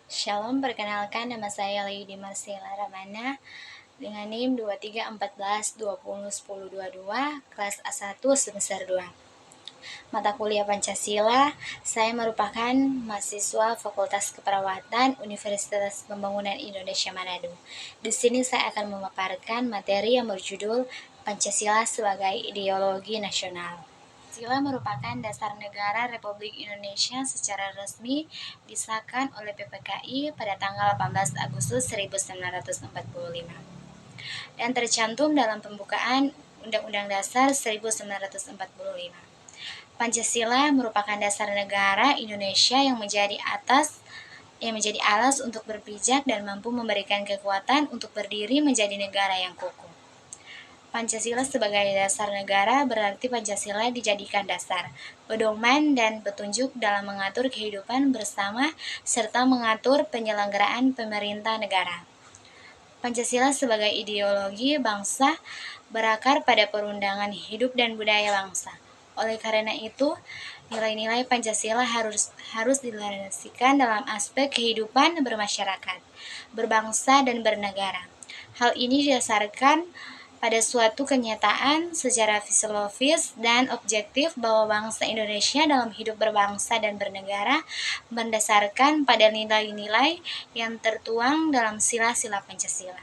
Shalom, perkenalkan nama saya Lady Marcella Ramana dengan NIM 2314201022, kelas A1 semester 2. Mata kuliah Pancasila, saya merupakan mahasiswa Fakultas Keperawatan Universitas Pembangunan Indonesia Manado. Di sini saya akan memaparkan materi yang berjudul Pancasila sebagai ideologi nasional. Pancasila merupakan dasar negara Republik Indonesia secara resmi disahkan oleh PPKI pada tanggal 18 Agustus 1945 dan tercantum dalam pembukaan Undang-Undang Dasar 1945. Pancasila merupakan dasar negara Indonesia yang menjadi alas untuk berpijak dan mampu memberikan kekuatan untuk berdiri menjadi negara yang kokoh. Pancasila sebagai dasar negara berarti Pancasila dijadikan dasar, pedoman, dan petunjuk dalam mengatur kehidupan bersama serta mengatur penyelenggaraan pemerintah negara. Pancasila sebagai ideologi bangsa berakar pada perundangan hidup dan budaya bangsa. Oleh karena itu, nilai-nilai Pancasila harus dilandaskan dalam aspek kehidupan bermasyarakat, berbangsa, dan bernegara. Hal ini didasarkan pada suatu kenyataan secara fisiologis dan objektif bahwa bangsa Indonesia dalam hidup berbangsa dan bernegara berdasarkan pada nilai-nilai yang tertuang dalam sila-sila Pancasila.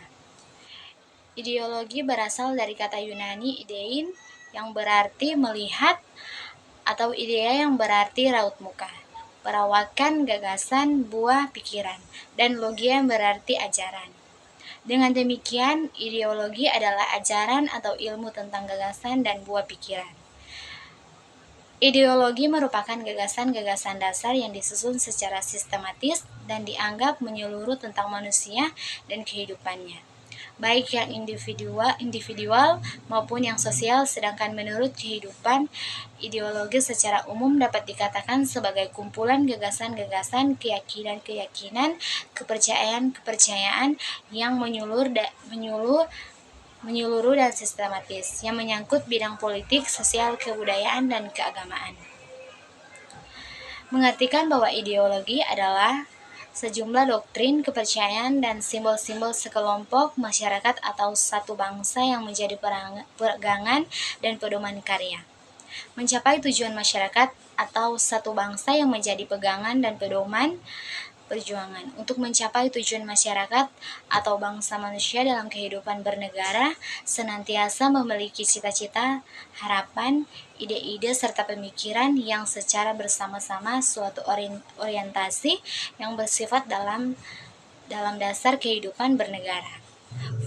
Ideologi berasal dari kata Yunani idein yang berarti melihat atau idea yang berarti raut muka, perawakan, gagasan, buah pikiran, dan logia yang berarti ajaran. Dengan demikian, ideologi adalah ajaran atau ilmu tentang gagasan dan buah pikiran. Ideologi merupakan gagasan-gagasan dasar yang disusun secara sistematis dan dianggap menyeluruh tentang manusia dan kehidupannya, baik yang individual maupun yang sosial. Sedangkan menurut kehidupan, ideologi secara umum dapat dikatakan sebagai kumpulan gagasan-gagasan, keyakinan-keyakinan, kepercayaan-kepercayaan yang menyeluruh dan sistematis, yang menyangkut bidang politik, sosial, kebudayaan, dan keagamaan. Mengartikan bahwa ideologi adalah sejumlah doktrin, kepercayaan, dan simbol-simbol sekelompok masyarakat atau satu bangsa yang menjadi pegangan dan pedoman karya. Mencapai tujuan masyarakat atau satu bangsa yang menjadi pegangan dan pedoman perjuangan. Untuk mencapai tujuan masyarakat atau bangsa manusia dalam kehidupan bernegara senantiasa memiliki cita-cita, harapan, ide-ide, serta pemikiran yang secara bersama-sama suatu orientasi yang bersifat dalam dasar kehidupan bernegara.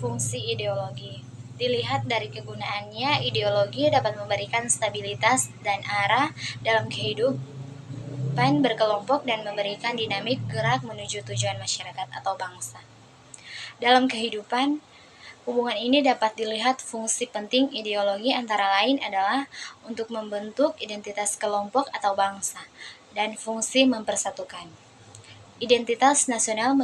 Fungsi ideologi dilihat dari kegunaannya, ideologi dapat memberikan stabilitas dan arah dalam kehidupan berkelompok dan memberikan dinamik gerak menuju tujuan masyarakat atau bangsa. Dalam kehidupan, hubungan ini dapat dilihat fungsi penting ideologi antara lain adalah untuk membentuk identitas kelompok atau bangsa dan fungsi mempersatukan. Identitas nasional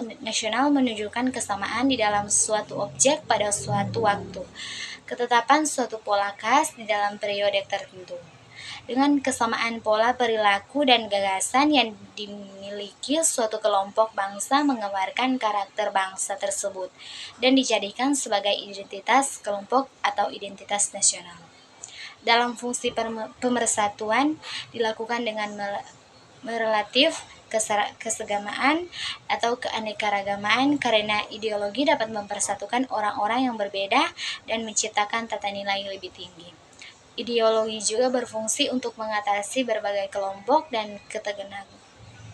menunjukkan kesamaan di dalam suatu objek pada suatu waktu, ketetapan suatu pola khas di dalam periode tertentu. Dengan kesamaan pola perilaku dan gagasan yang dimiliki suatu kelompok bangsa menggambarkan karakter bangsa tersebut dan dijadikan sebagai identitas kelompok atau identitas nasional. Dalam fungsi pemersatuan dilakukan dengan relatif kesegamaan atau keanekaragamaan, karena ideologi dapat mempersatukan orang-orang yang berbeda dan menciptakan tata nilai yang lebih tinggi. Ideologi juga berfungsi untuk mengatasi berbagai kelompok dan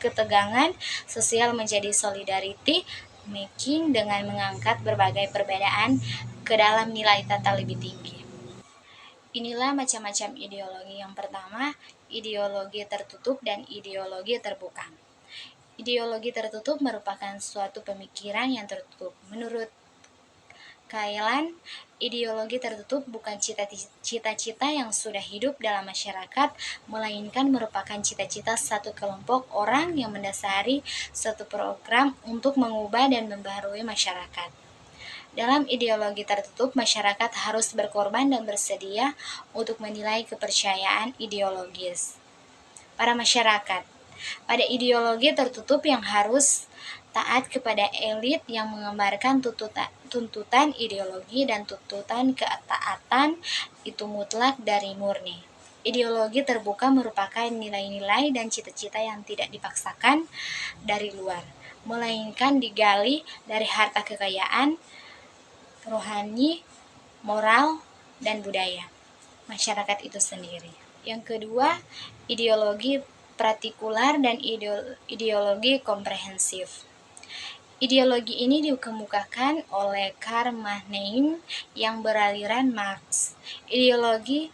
ketegangan sosial menjadi solidarity making dengan mengangkat berbagai perbedaan ke dalam nilai tata lebih tinggi. Inilah macam-macam ideologi. Yang pertama, ideologi tertutup dan ideologi terbuka. Ideologi tertutup merupakan suatu pemikiran yang tertutup. Menurut Kailan, ideologi tertutup bukan cita-cita yang sudah hidup dalam masyarakat, melainkan merupakan cita-cita satu kelompok orang yang mendasari suatu program untuk mengubah dan membaharui masyarakat. Dalam ideologi tertutup, masyarakat harus berkorban dan bersedia untuk menilai kepercayaan ideologis para masyarakat. Pada ideologi tertutup yang harus taat kepada elit yang mengembarkan tuntutan ideologi dan tuntutan ketaatan itu mutlak dari murni. Ideologi terbuka merupakan nilai-nilai dan cita-cita yang tidak dipaksakan dari luar, melainkan digali dari harta kekayaan, rohani, moral, dan budaya masyarakat itu sendiri. Yang kedua, ideologi partikular dan ideologi komprehensif. Ideologi ini dikemukakan oleh Karl Mannheim yang beraliran Marx. Ideologi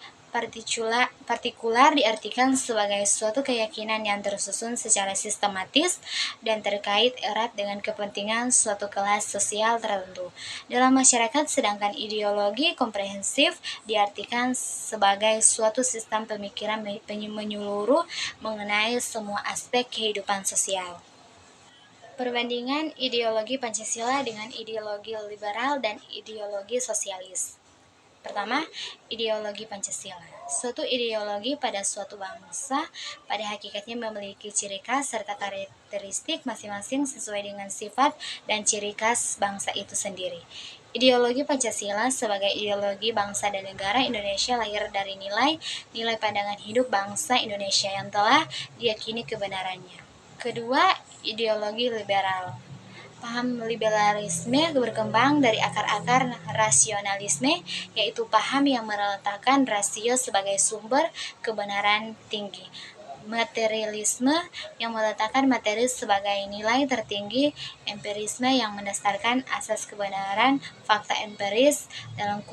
partikular diartikan sebagai suatu keyakinan yang tersusun secara sistematis dan terkait erat dengan kepentingan suatu kelas sosial tertentu dalam masyarakat, sedangkan ideologi komprehensif diartikan sebagai suatu sistem pemikiran menyeluruh mengenai semua aspek kehidupan sosial. Perbandingan ideologi Pancasila dengan ideologi liberal dan ideologi sosialis. Pertama, ideologi Pancasila. Suatu ideologi pada suatu bangsa pada hakikatnya memiliki ciri khas serta karakteristik masing-masing sesuai dengan sifat dan ciri khas bangsa itu sendiri. Ideologi Pancasila sebagai ideologi bangsa dan negara Indonesia lahir dari nilai pandangan hidup bangsa Indonesia yang telah diyakini kebenarannya. Kedua, ideologi liberal. Paham liberalisme berkembang dari akar-akar rasionalisme, yaitu paham yang meletakkan rasio sebagai sumber kebenaran tinggi. Materialisme yang meletakkan materi sebagai nilai tertinggi, empirisme yang mendasarkan asas kebenaran fakta empiris yang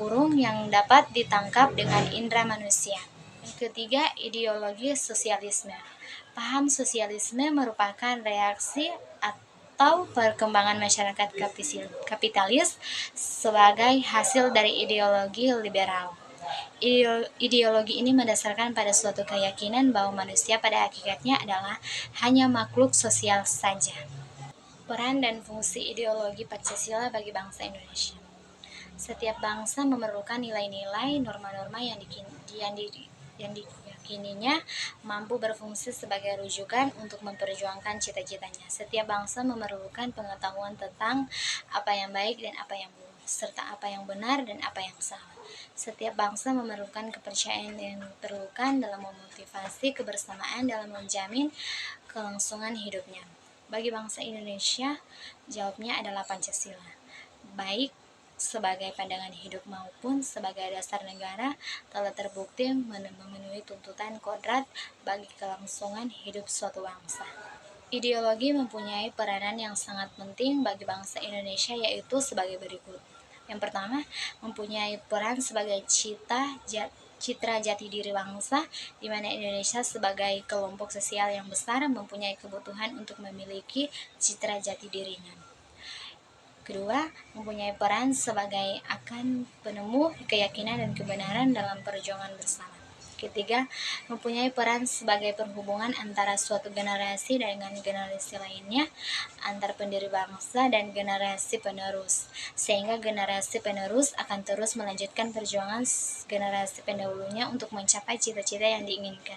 dapat ditangkap dengan indera manusia. Yang ketiga, ideologi sosialisme. Paham sosialisme merupakan reaksi atau perkembangan masyarakat kapitalis sebagai hasil dari ideologi liberal. Ideologi ini mendasarkan pada suatu keyakinan bahwa manusia pada hakikatnya adalah hanya makhluk sosial saja. Peran dan fungsi ideologi Pancasila bagi bangsa Indonesia. Setiap bangsa memerlukan nilai-nilai, norma-norma yang diyakininya mampu berfungsi sebagai rujukan untuk memperjuangkan cita-citanya. Setiap bangsa memerlukan pengetahuan tentang apa yang baik dan apa yang buruk, serta apa yang benar dan apa yang salah. Setiap bangsa memerlukan kepercayaan yang diperlukan dalam memotivasi kebersamaan dalam menjamin kelangsungan hidupnya. Bagi bangsa Indonesia, jawabnya adalah Pancasila. Baik sebagai pandangan hidup maupun sebagai dasar negara telah terbukti memenuhi tuntutan kodrat bagi kelangsungan hidup suatu bangsa. Ideologi mempunyai peranan yang sangat penting bagi bangsa Indonesia, yaitu sebagai berikut. Yang pertama, mempunyai peran sebagai citra jati diri bangsa, di mana Indonesia sebagai kelompok sosial yang besar mempunyai kebutuhan untuk memiliki citra jati dirinya. Kedua, mempunyai peran sebagai akan penemu keyakinan dan kebenaran dalam perjuangan bersama. Ketiga, mempunyai peran sebagai penghubungan antara suatu generasi dengan generasi lainnya, antar pendiri bangsa dan generasi penerus, sehingga generasi penerus akan terus melanjutkan perjuangan generasi pendahulunya untuk mencapai cita-cita yang diinginkan.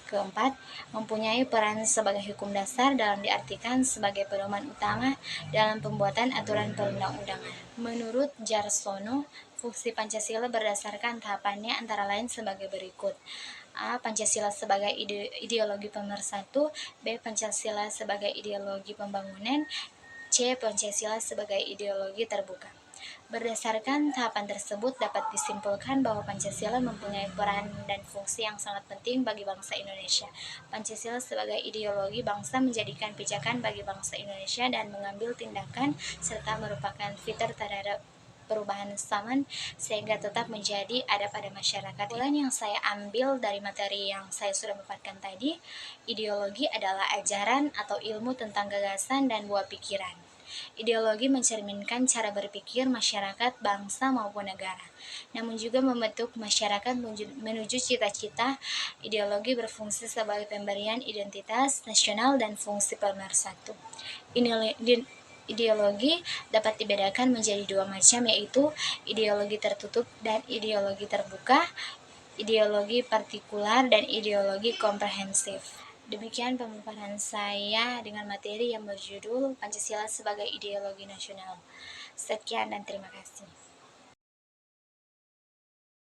Keempat, mempunyai peran sebagai hukum dasar dalam diartikan sebagai pedoman utama dalam pembuatan aturan perundang-undangan. Menurut Jarsono, fungsi Pancasila berdasarkan tahapannya antara lain sebagai berikut. A. Pancasila sebagai ideologi pemersatu. B. Pancasila sebagai ideologi pembangunan. C. Pancasila sebagai ideologi terbuka. Berdasarkan tahapan tersebut dapat disimpulkan bahwa Pancasila mempunyai peran dan fungsi yang sangat penting bagi bangsa Indonesia. Pancasila sebagai ideologi bangsa menjadikan pijakan bagi bangsa Indonesia dan mengambil tindakan serta merupakan fitur terhadap perubahan zaman sehingga tetap menjadi ada pada masyarakat. Yang saya ambil dari materi yang saya sudah paparkan tadi, ideologi adalah ajaran atau ilmu tentang gagasan dan buah pikiran. Ideologi mencerminkan cara berpikir masyarakat, bangsa maupun negara, namun juga membentuk masyarakat menuju cita-cita. Ideologi berfungsi sebagai pemberian identitas nasional dan fungsi pemersatu. Ideologi dapat dibedakan menjadi dua macam, yaitu ideologi tertutup dan ideologi terbuka, ideologi partikular dan ideologi komprehensif. Demikian pemaparan saya dengan materi yang berjudul Pancasila sebagai Ideologi Nasional. Sekian dan terima kasih.